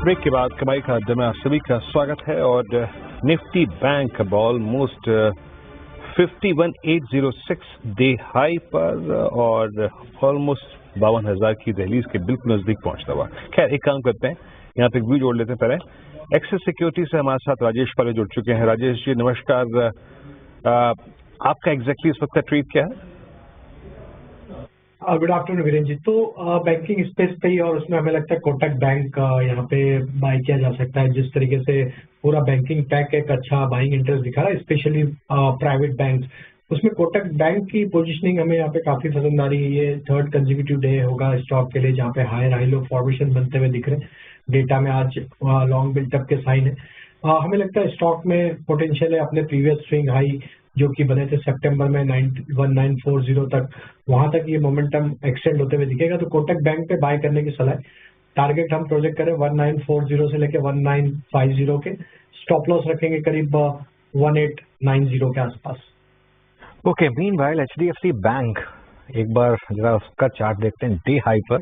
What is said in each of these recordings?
Break के बाद कमाई का अड्डे में आप सभी का स्वागत है। और निफ्टी बैंक अब ऑलमोस्ट 51,806 डे हाई पर और ऑलमोस्ट 52,000 की दहलीज के बिल्कुल नजदीक पहुंचता हुआ। खैर एक काम करते हैं, यहाँ पे एक व्यू जोड़ लेते हैं। पहले एक्सिस सिक्योरिटी से हमारे साथ राजेश पाले जुड़ चुके हैं। राजेश जी नमस्कार। आपका एग्जैक्टली इस वक्त का ट्रेड क्या है? Good afternoon Virendra ji. तो बैंकिंग स्पेस पे ही और उसमें हमें लगता है कोटक बैंक यहाँ पे बाय किया जा सकता है। जिस तरीके से पूरा बैंकिंग पैक एक अच्छा बाइंग इंटरेस्ट दिखा रहा है, स्पेशली प्राइवेट बैंक, उसमें कोटक बैंक की पोजीशनिंग हमें यहाँ पे काफी पसंद आ रही है। ये थर्ड कंसेक्यूटिव डे होगा स्टॉक के लिए जहाँ पे हायर हाई लो फॉर्मेशन बनते हुए दिख रहे हैं। डेटा में आज लॉन्ग बिल्टअप के साइन है। हमें लगता है स्टॉक में पोटेंशियल है अपने प्रीवियस स्विंग हाई जो कि बने थे सितंबर में 1940 तक, वहां तक ये मोमेंटम एक्सटेंड होते हुए दिखेगा। तो कोटक बैंक पे बाय करने की सलाह है। टारगेट हम प्रोजेक्ट करें 1940 से लेके 1950 के। स्टॉप लॉस रखेंगे करीब 1890 के आसपास। ओके, मीनवाइल एचडीएफसी बैंक, एक बार जरा उसका चार्ट देखते हैं डे हाई पर,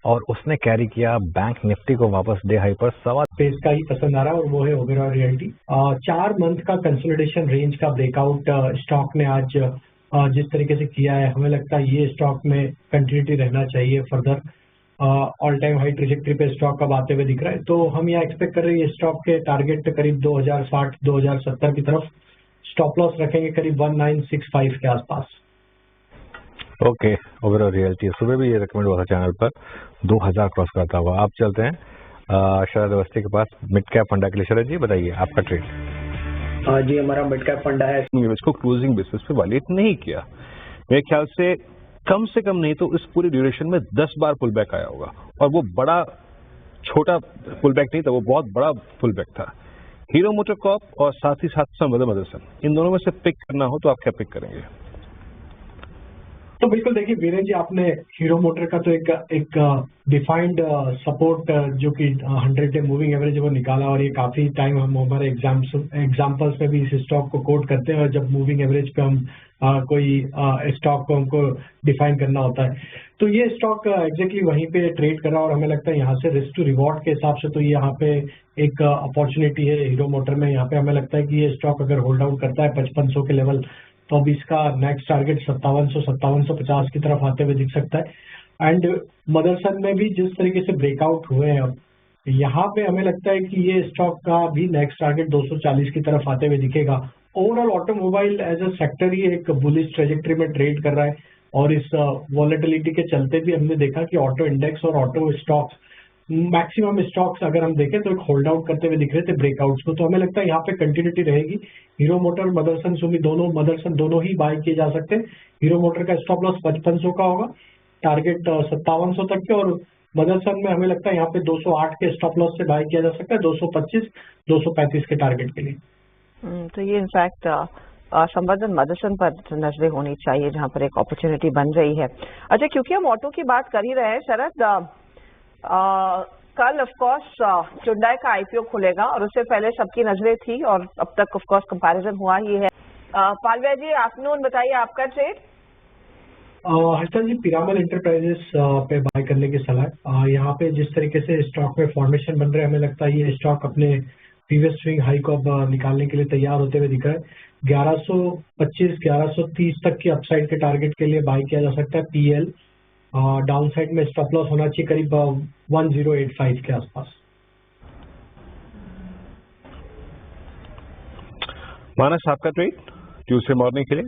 और उसने कैरी किया बैंक निफ्टी को वापस डे हाई पर। सवा पेस का ही पसंद आ रहा है और वो है ओबेरॉय रियल्टी। 4 मंथ का कंसोलिडेशन रेंज का ब्रेकआउट स्टॉक ने आज जिस तरीके से किया है, हमें लगता है ये स्टॉक में कंटिन्यूटी रहना चाहिए further. All time high trajectory पे स्टॉक अब आते हुए दिख रहा है। तो हम यहाँ एक्सपेक्ट कर रहे हैं स्टॉक के टारगेट करीब 2060-2070 की तरफ। स्टॉप लॉस रखेंगे करीब 1965 के आसपास। ओके, ओवरऑल रियल्टी सुबह भी ये रिकमेंड हुआ था चैनल पर 2000 क्रॉस करता हुआ। आप चलते हैं शरद अवस्थी के पास, मिड कैप फंडा के लिए। शरद जी बताइए आपका ट्रेड। जी, हमारा मिड कैप फंडा है। इसको क्लोजिंग बेसिस पे वैलिडेट नहीं किया, मेरे ख्याल से कम नहीं तो इस पूरी ड्यूरेशन में 10 बार पुल बैक आया होगा, और वो बड़ा छोटा पुल बैक नहीं था, वो बहुत बड़ा पुल बैक था। हीरो मोटर कॉर्प और साथ ही साथ मदरसन, इन दोनों में से पिक करना हो तो आप क्या पिक करेंगे? तो बिल्कुल देखिए वीरेंद्र जी, आपने हीरो मोटर का तो एक डिफाइंड सपोर्ट जो कि 100 डे मूविंग एवरेज वो निकाला, और ये काफी टाइम हम हमारे एग्जाम्पल्स में भी इस स्टॉक को कोट करते हैं। और जब मूविंग एवरेज पे हम कोई स्टॉक को हमको डिफाइन करना होता है, तो ये स्टॉक एग्जैक्टली वहीं पे ट्रेड कर रहा है। और हमें लगता है यहाँ से रिस्क टू रिवॉर्ड के हिसाब से तो ये यहाँ पे एक अपॉर्चुनिटी है हीरो मोटर में। यहाँ पे हमें लगता है कि ये स्टॉक अगर होल्ड आउट करता है 5500 के लेवल, तो अभी इसका नेक्स्ट टारगेट 5750 की तरफ आते हुए दिख सकता है। एंड मदरसन में भी जिस तरीके से ब्रेकआउट हुए हैं अब, यहाँ पे हमें लगता है कि ये स्टॉक का भी नेक्स्ट टारगेट 240 की तरफ आते हुए दिखेगा। Overall automobile as a sector ही एक बुलिश ट्रेजेक्टरी में ट्रेड कर रहा है, और इस वॉलेटिलिटी के चलते भी हमने देखा कि ऑटो इंडेक्स और ऑटो स्टॉक्स, मैक्सिमम स्टॉक्स अगर हम देखें तो एक होल्ड आउट करते हुए दिख रहे थे ब्रेकआउट्स को। तो हमें लगता है यहाँ पे कंटिन्यूटी रहेगी। हीरो मोटर, मदरसन, सुमी दोनों ही बाय किए जा सकते हैं। हीरो मोटर का स्टॉप लॉस 5500 का होगा, टारगेट 5700 तक के, और मदरसन में हमें लगता है यहाँ पे 208 के स्टॉप लॉस से बाय किया जा सकता है 225-235 के टारगेट के लिए। तो ये इनफैक्ट संवर्धन मदरसन पर नजरें होनी चाहिए जहां पर एक अपॉर्चुनिटी बन रही है। अच्छा, क्योंकि हम ऑटो की बात कर ही रहे हैं शरद, कल ऑफ कोर्स Hyundai का आईपीओ खुलेगा और उससे पहले सबकी नजरें थी, और अब तक ऑफ कोर्स कंपैरिजन हुआ ही है। पालवे जी, आफ्टरनून, बताइए आपका ट्रेड। हर्षल जी, पिरामल इंटरप्राइजेस पे बाय करने की सलाह। यहाँ पे जिस तरीके से स्टॉक में फॉर्मेशन बन रहे हैं, हमें लगता है ये स्टॉक अपने प्रीवियस स्विंग हाई को अब निकालने के लिए तैयार होते हुए दिख रहा है। 1125-1130 तक की अपसाइड के टारगेट के लिए बाय किया जा सकता है। पीएल डाउन साइड में स्टॉप लॉस होना चाहिए करीब 1085 के आसपास। मानस, आपका ट्रेड ट्यूसडे मॉर्निंग के लिए?